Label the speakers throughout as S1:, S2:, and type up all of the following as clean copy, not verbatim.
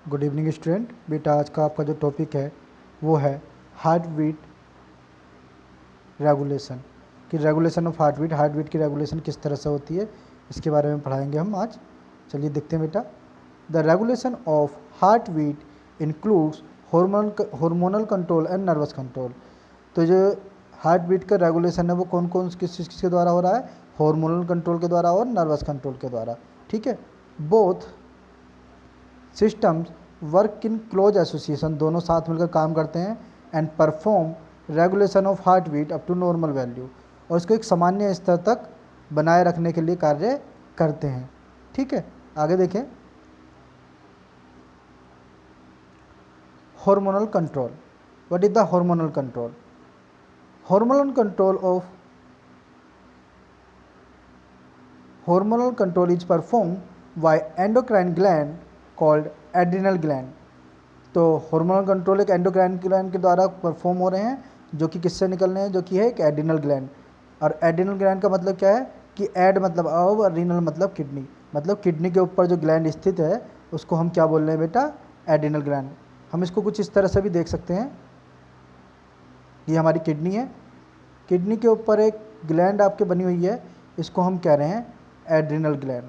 S1: Good evening student. बेटा आज का आपका जो टॉपिक है वो है हार्ट बीट रेगुलेशन कि रेगुलेशन ऑफ हार्ट बीट की रेगुलेशन किस तरह से होती है, इसके बारे में पढ़ाएंगे हम आज। चलिए देखते हैं बेटा। The regulation of heart beat includes hormonal control and nervous control. तो जो हार्ट बीट का रेगुलेशन है वो कौन कौन किसके द्वारा हो रहा है? हार्मोनल कंट्रोल के द्वारा और नर्वस कंट्रोल के द्वारा। ठीक है, both systems work in close association, दोनों साथ मिलकर काम करते हैं and perform regulation of heart beat up to normal value, और इसको एक सामान्य स्तर तक बनाए रखने के लिए कार्य करते हैं। ठीक है, आगे देखें। Hormonal control, what is the hormonal control? Hormonal control is performed by endocrine gland called adrenal gland। तो हार्मोनल कंट्रोल एक एंडोक्राइन ग्लैंड के द्वारा परफॉर्म हो रहे हैं, जो कि किससे निकल रहे हैं, जो कि है एक एड्रिनल ग्लैंड। और एड्रिनल ग्लैंड का मतलब क्या है कि एड मतलब अब और रीनल मतलब किडनी, मतलब किडनी के ऊपर जो ग्लैंड स्थित है उसको हम क्या बोल रहे हैं बेटा? Adrenal gland. हम इसको कुछ इस तरह से भी देख सकते हैं, ये हमारी किडनी है, किडनी के ऊपर एक ग्लैंड आपके बनी हुई है, इसको हम कह रहे हैं एड्रिनल ग्लैंड।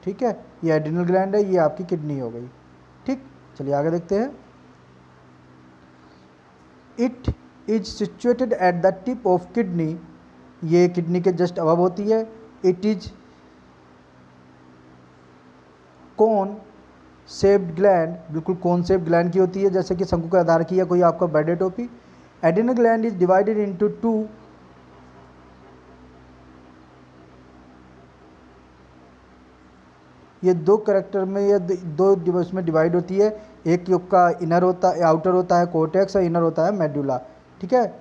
S1: ठीक है, ये एड्रिनल ग्लैंड है, ये आपकी किडनी हो गई। ठीक, चलिए आगे देखते हैं। It is situated at the tip of kidney, ये किडनी के जस्ट अबव होती है। It is cone shaped gland, बिल्कुल कोन शेप्ड ग्लैंड की होती है, जैसे कि शंकु के आधार की या कोई आपका बर्थडे टोपी। Adrenal gland is divided into to, ये दो करेक्टर में या दो दिवस में डिवाइड होती है। एक का इनर होता है, आउटर होता है कोर्टेक्स, और इनर होता है मेडुला। ठीक है,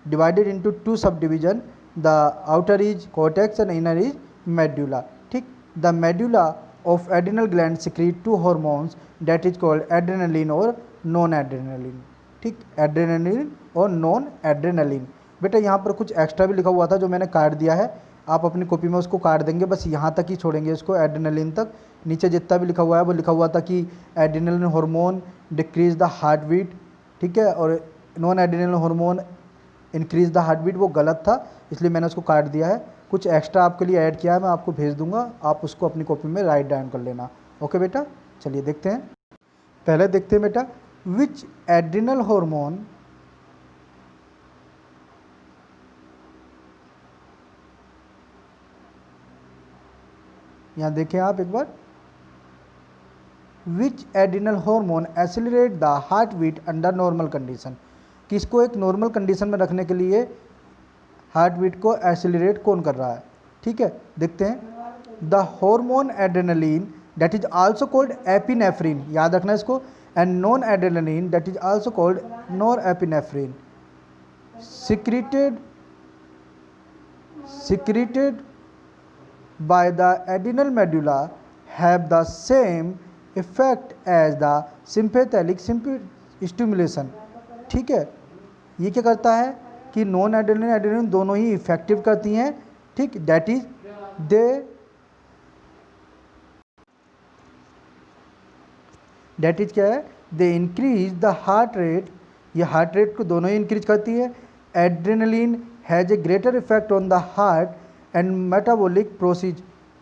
S1: divided into two sub division, the outer is cortex and inner is medulla. ठीक, the medulla of adrenal gland secrete two hormones that is called adrenaline और नॉन एड्रेनलिन। ठीक, एड्रेनलिन और non adrenaline. बेटा यहाँ पर कुछ एक्स्ट्रा भी लिखा हुआ था जो मैंने काट दिया है, आप अपनी कॉपी में उसको काट देंगे, बस यहाँ तक ही छोड़ेंगे इसको, एड्रेनलिन तक। नीचे जितना भी लिखा हुआ है वो लिखा हुआ था कि adrenaline hormone decrease the heart beat. ठीक है, और non adrenaline hormone increase the heart beat, वो गलत था, इसलिए मैंने उसको काट दिया है। कुछ एक्स्ट्रा आपके लिए ऐड किया है, मैं आपको भेज दूंगा, आप उसको अपनी कॉपी में राइट डाउन कर लेना। ओके बेटा, चलिए देखते हैं। पहले देखते हैं बेटा, विच एड्रिनल हार्मोन यहाँ देखें आप एक बार। Which adrenal hormone accelerate the heart beat under normal condition, किसको एक नॉर्मल कंडीशन में रखने के लिए हार्ट बीट को एक्सेलरेट कौन कर रहा है? ठीक है, देखते हैं। The hormone adrenaline that is also called epinephrine, याद रखना इसको, and non adrenaline that is also called nor epinephrine secreted by the adrenal medulla have the same effect as the sympathetic stimulation। ठीक है, ये क्या करता है कि नॉन एड्रेनलिन एड्रेनलिन दोनों ही इफेक्टिव करती हैं। ठीक, दैट इज क्या है, they increase the heart rate, ये हार्ट रेट को दोनों ही इंक्रीज करती है। Adrenaline has a greater effect on the heart and metabolic process,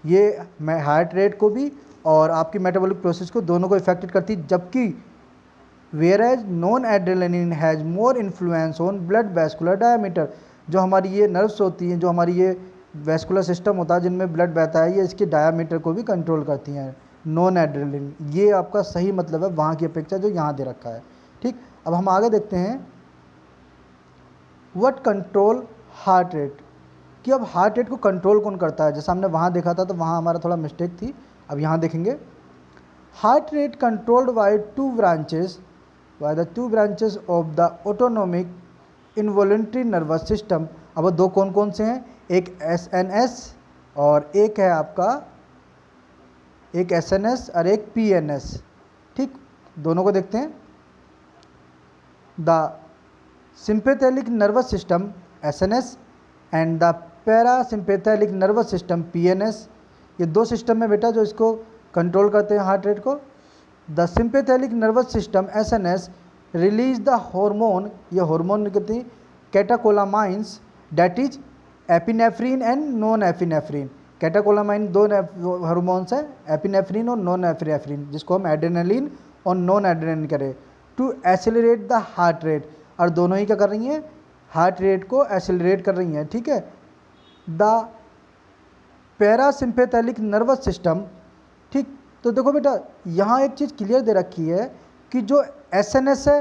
S1: ये हार्ट रेट को भी और आपकी मेटाबॉलिक प्रोसेस को दोनों को इफेक्टेड करती है, जबकि whereas non adrenaline has more influence on blood vascular diameter, जो हमारी ये नर्व्स होती हैं, जो हमारी ये वैस्कुलर सिस्टम होता है जिनमें ब्लड बहता है, ये इसके डायमीटर को भी कंट्रोल करती हैं नॉन एड्रेनलिन। ये आपका सही मतलब है वहाँ की अपेक्षा जो यहाँ दे रखा है। ठीक, अब हम आगे देखते हैं। व्हाट कंट्रोल हार्ट रेट, कि अब हार्ट रेट को कंट्रोल कौन करता है? जैसा हमने वहाँ देखा था तो वहाँ हमारा थोड़ा मिस्टेक थी, अब यहाँ देखेंगे। Heart rate controlled by the two branches of the autonomic involuntary nervous system. अब दो कौन कौन से हैं? एक एसएनएस और एक है आपका, एक एसएनएस और एक पीएनएस। ठीक, दोनों को देखते हैं। The sympathetic nervous system SNS and the parasympathetic nervous system PNS, ये दो सिस्टम में बेटा जो इसको कंट्रोल करते हैं हार्ट रेट को। The sympathetic nervous system SNS release the hormone, ये हार्मोन कहते हैं catecholamines, that is epinephrine and non epinephrine. Catecholamine दो हार्मोन्स है, एपिनेफ्रीन और नॉन एपिनेफ्रीन, जिसको हम एड्रेनलिन और नॉन एड्रेनलिन करें, to accelerate the heart rate. और दोनों ही क्या कर रही हैं, हार्ट रेट को एसिलरेट कर रही हैं, ठीक है। द पैरासिम्पैथेटिक नर्वस सिस्टम, ठीक। तो देखो बेटा यहाँ एक चीज़ क्लियर दे रखी है कि जो एसएनएस है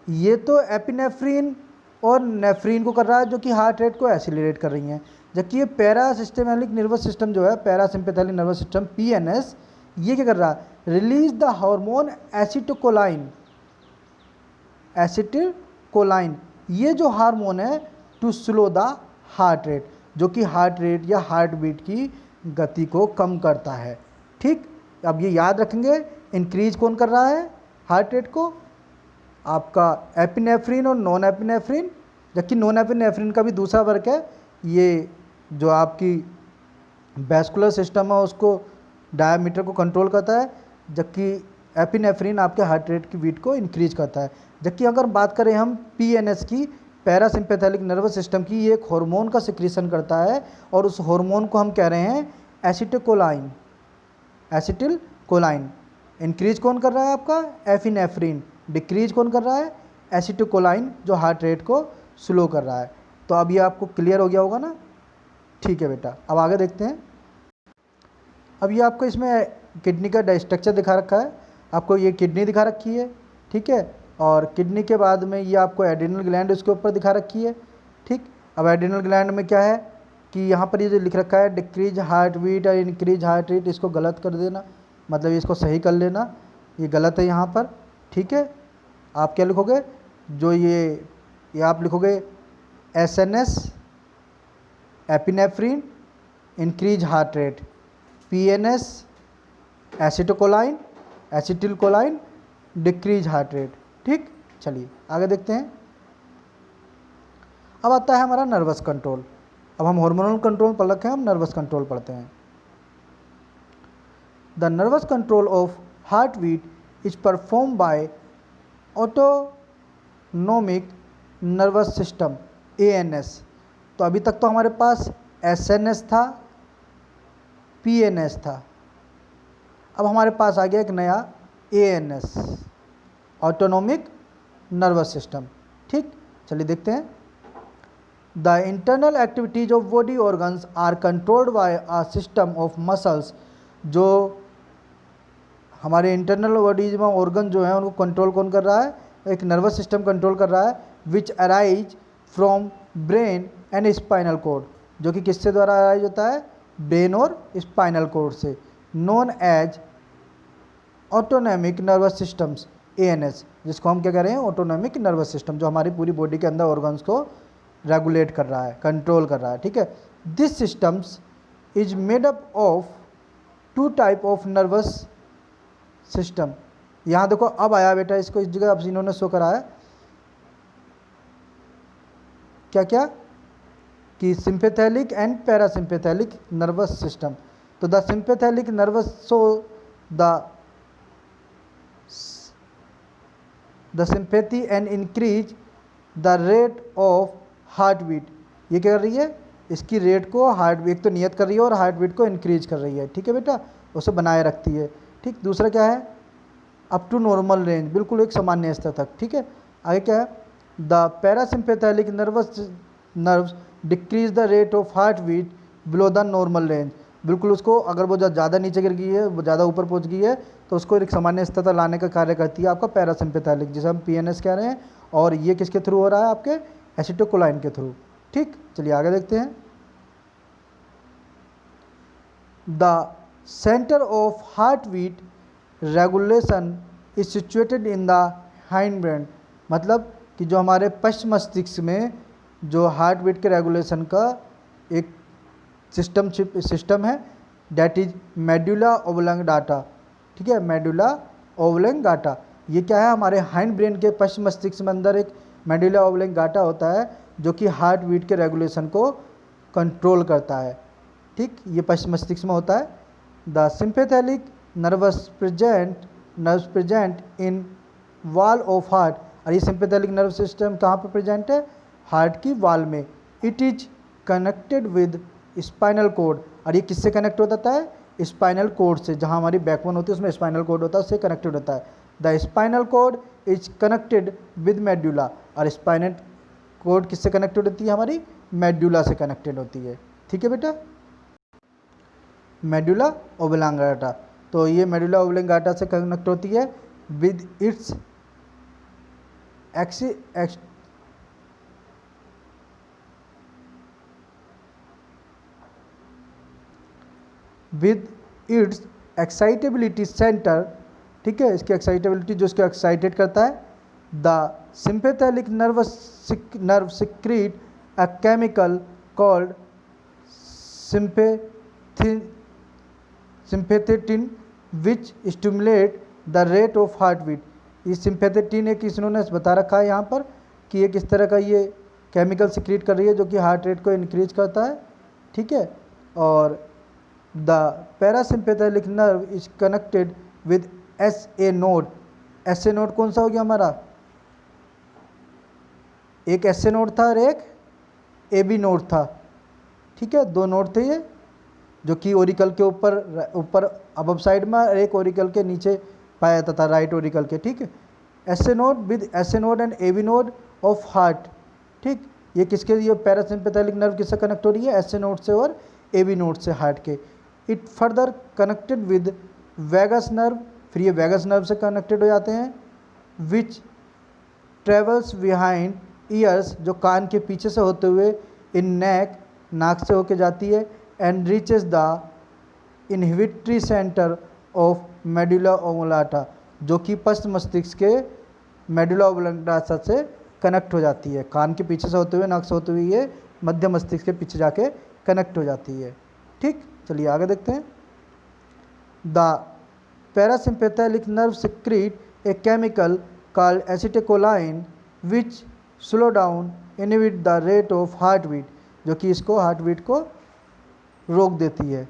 S1: ये तो एपिनेफ्रीन और नेफ्रीन को कर रहा है, जो कि हार्ट रेट को एसिलरेट कर रही हैं, जबकि ये पैरासिस्टेमेटिक नर्वस सिस्टम जो है, पैरासिम्पैथेटिक नर्वस सिस्टम पीएनएस, ये क्या कर रहा है, release the hormone acetylcholine. Acetylcholine ये जो हार्मोन है to slow the heart rate, जो कि हार्ट रेट या हार्ट बीट की गति को कम करता है, ठीक। अब ये याद रखेंगे, इंक्रीज कौन कर रहा है हार्ट रेट को, आपका एपिनेफ्रीन और नॉन एपिनेफ्रीन, जबकि नॉन एपिनेफ्रीन का भी दूसरा वर्क है, ये जो आपकी वैस्कुलर सिस्टम है उसको, डायमीटर को कंट्रोल करता है, जबकि एपिनेफ्रीन आपके हार्ट रेट की बीट को इंक्रीज करता है। जबकि अगर बात करें हम पीएनएस की, पैरासिम्पैथेटिक नर्वस सिस्टम की, ये एक हार्मोन का सिक्रीशन करता है और उस हार्मोन को हम कह रहे हैं एसिटिकोलाइन। एसिटिलकोलाइन इंक्रीज कौन कर रहा है आपका, एपिनेफ्रीन, डिक्रीज कौन कर रहा है, एसिटिकोलाइन, जो हार्ट रेट को स्लो कर रहा है। तो अब ये आपको क्लियर हो गया होगा ना, ठीक है बेटा। अब आगे देखते हैं। अब ये आपको इसमें किडनी का स्ट्रक्चर दिखा रखा है, आपको ये किडनी दिखा रखी है, ठीक है, और किडनी के बाद में ये आपको एड्रिनल ग्लैंड उसके ऊपर दिखा रखी है, ठीक। अब एड्रिनल ग्लैंड में क्या है कि यहाँ पर ये जो लिख रखा है डिक्रीज हार्ट बीट और इंक्रीज हार्ट रेट, इसको गलत कर देना, मतलब इसको सही कर लेना, ये गलत है यहाँ पर, ठीक है। आप क्या लिखोगे, जो ये आप लिखोगे SNS epinephrine increase heart rate, PNS acetylcholine acetylcholine decrease heart rate, ठीक। चलिए आगे देखते हैं। अब आता है हमारा नर्वस कंट्रोल। अब हम हार्मोनल कंट्रोल पढ़ रखे हैं, हम नर्वस कंट्रोल पढ़ते हैं। The nervous control of heart beat is perform by autonomic nervous system ANS. तो अभी तक तो हमारे पास एसएनएस था, पीएनएस था, अब हमारे पास आ गया एक नया एएनएस, ऑटोनोमिक नर्वस सिस्टम, ठीक। चलिए देखते हैं। The internal activities of body organs are controlled by a system of muscles. जो हमारे इंटरनल बॉडीज में ऑर्गन जो है उनको कंट्रोल कौन कर रहा है, एक नर्वस सिस्टम कंट्रोल कर रहा है, which arise from brain and spinal cord, जो कि किससे द्वारा अराइज होता है, ब्रेन और स्पाइनल कॉर्ड से, known as autonomic nervous systems ANS, जिसको हम क्या कह रहे हैं, ऑटोनॉमिक नर्वस सिस्टम, जो हमारी पूरी बॉडी के अंदर ऑर्गन्स को रेगुलेट कर रहा है, कंट्रोल कर रहा है, ठीक है। This systems is made up of two type of nervous system. यहाँ देखो अब आया बेटा, इसको इस जगह अब इन्होंने शो कराया क्या क्या, कि sympathetic and parasympathetic nervous system. तो the sympathetic nervous, so the sympathy and increase the rate of heart beat. ये क्या कर रही है, इसकी रेट को, हार्ट बीट तो नियत कर रही है और हार्ट बीट को इंक्रीज कर रही है, ठीक है बेटा, उसे बनाए रखती है, ठीक। दूसरा क्या है, अप टू नॉर्मल रेंज, बिल्कुल एक सामान्य स्तर तक, ठीक है। आगे क्या है, the parasympathetic nerves decrease the rate of heart beat below the normal range. बिल्कुल उसको, अगर वो ज़्यादा नीचे गिर गई है, वो ज़्यादा ऊपर पहुंच गई है, तो उसको एक सामान्य स्तर तक लाने का कार्य करती है आपका पैरासिम्पैथेटिक, जिसे हम पीएनएस कह रहे हैं, और ये किसके थ्रू हो रहा है, आपके एसिटिकोलाइन के थ्रू, ठीक। चलिए आगे देखते हैं। The centre of heart beat regulation is situated in the hind brain, मतलब कि जो हमारे पश्चिम मस्तिष्क में जो हार्ट बीट के रेगुलेशन का एक सिस्टम है, डैट इज मेडुला ओब्लंगाटा, ठीक है, मेडुला ओब्लंगाटा। ये क्या है, हमारे हाइंड ब्रेन के पश्चिम मस्तिष्क में अंदर एक मेडुला ओब्लंगाटा होता है, जो कि हार्ट बीट के रेगुलेशन को कंट्रोल करता है, ठीक। ये पश्चिम मस्तिष्क में होता है। The sympathetic nerves present in wall of heart। और ये सिंपैथेटिक नर्व सिस्टम कहाँ पे प्रेजेंट है? हार्ट की वॉल में। It is connected with spinal cord. और ये किससे कनेक्ट होता है? स्पाइनल कोड से। जहाँ हमारी बैकबोन होती है उसमें स्पाइनल कोड होता है, उससे कनेक्टेड होता है। The spinal cord is connected with medulla. और स्पाइनल कोड किससे कनेक्टेड होती है? हमारी मेड्यूला से कनेक्टेड होती है। ठीक है बेटा, मेडुला ओब्लांगाटा। तो ये मेडुला ओब्लांगाटा से कनेक्ट होती है विद इट्स एक्साइटेबिलिटी सेंटर। ठीक है, इसकी एक्साइटेबिलिटी जो इसको एक्साइटेड करता है। The sympathetic nerve secrete a chemical called sympathin which stimulate the rate of heart beat. ये सिंपैथेटिन एक इन्होंने बता रखा है यहाँ पर कि ये किस तरह का ये केमिकल सिक्रीट कर रही है जो कि हार्ट रेट को इंक्रीज करता है। ठीक है, और the parasympathetic nerve is connected with SA node. SA node कौन सा हो गया हमारा? एक SA नोड था और एक AB नोड था। ठीक है, दो नोड थे ये, जो कि ओरिकल के ऊपर अबव साइड में और एक ओरिकल के नीचे पाया जाता था, राइट ओरिकल के। ठीक है, SA node with SA node and AB node of heart. ठीक, ये किसके? ये पैरासिम्पैथेटिक नर्व किससे कनेक्ट हो रही है? SA नोड से और AB नोड से हार्ट के। It further connected with vagus nerve. फिर ये वैगस नर्व से कनेक्टेड हो जाते हैं। विच ट्रेवल्स बिहाइंड ईयर्स, जो कान के पीछे से होते हुए इन नेक, नाक से होके जाती है। And reaches the inhibitory centre of medulla oblongata, जो कि पश्च मस्तिष्क के मेडुला ओब्लांगाटा से कनेक्ट हो जाती है। कान के पीछे से होते हुए, नाक से होते हुए ये मध्य मस्तिष्क के पीछे जाके कनेक्ट हो जाती है। ठीक, चलिए आगे देखते हैं। The parasympathetic nerve secrete a chemical called acetylcholine which slow down inhibit the rate of heart beat, जो कि इसको हार्ट बीट को रोक देती है।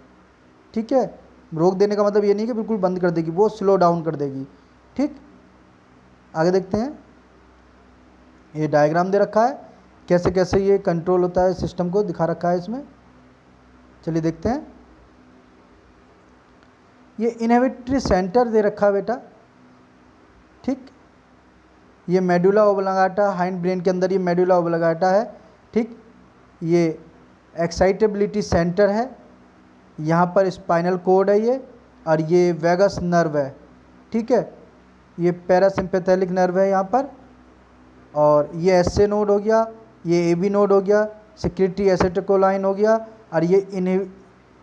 S1: ठीक है, रोक देने का मतलब ये नहीं कि बिल्कुल बंद कर देगी, वो स्लो डाउन कर देगी। ठीक, आगे देखते हैं। ये डायग्राम दे रखा है, कैसे कैसे ये कंट्रोल होता है, सिस्टम को दिखा रखा है इसमें। चलिए देखते हैं। ये इनहिबिटरी सेंटर दे रखा है बेटा। ठीक, ये मेडुला ओब्लांगाटा, हाइंड ब्रेन के अंदर ये मेडुला ओब्लांगाटा है। ठीक, ये एक्साइटेबिलिटी सेंटर है, यहाँ पर स्पाइनल कोड है ये, और ये वैगस नर्व है। ठीक है, ये पैरासिम्पैथेटिक नर्व है यहाँ पर, और ये SA नोड हो गया, ये AB नोड हो गया, सिक्रीटरी एसिटिकोलाइन हो गया, और ये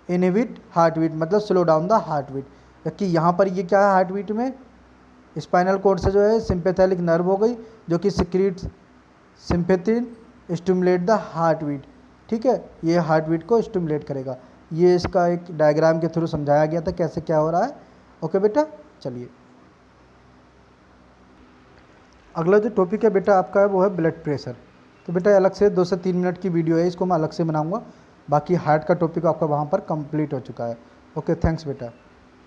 S1: इनहिबिट हार्ट बीट, मतलब slow down the heart beat. जबकि यहाँ पर ये क्या है? हार्ट बीट में स्पाइनल कोड से जो है सिंपैथेटिक नर्व हो गई, जो कि secrete sympathin stimulate the heart beat. ठीक है, ये हार्ट बीट को स्टिमुलेट करेगा। ये इसका एक डायग्राम के थ्रू समझाया गया था कैसे क्या हो रहा है। ओके बेटा, चलिए अगला जो टॉपिक है बेटा आपका है वो है ब्लड प्रेशर। तो बेटा अलग से 2 से 3 मिनट की वीडियो है, इसको मैं अलग से बनाऊंगा। बाकी हार्ट का टॉपिक आपका वहाँ पर कंप्लीट हो चुका है। ओके, थैंक्स बेटा।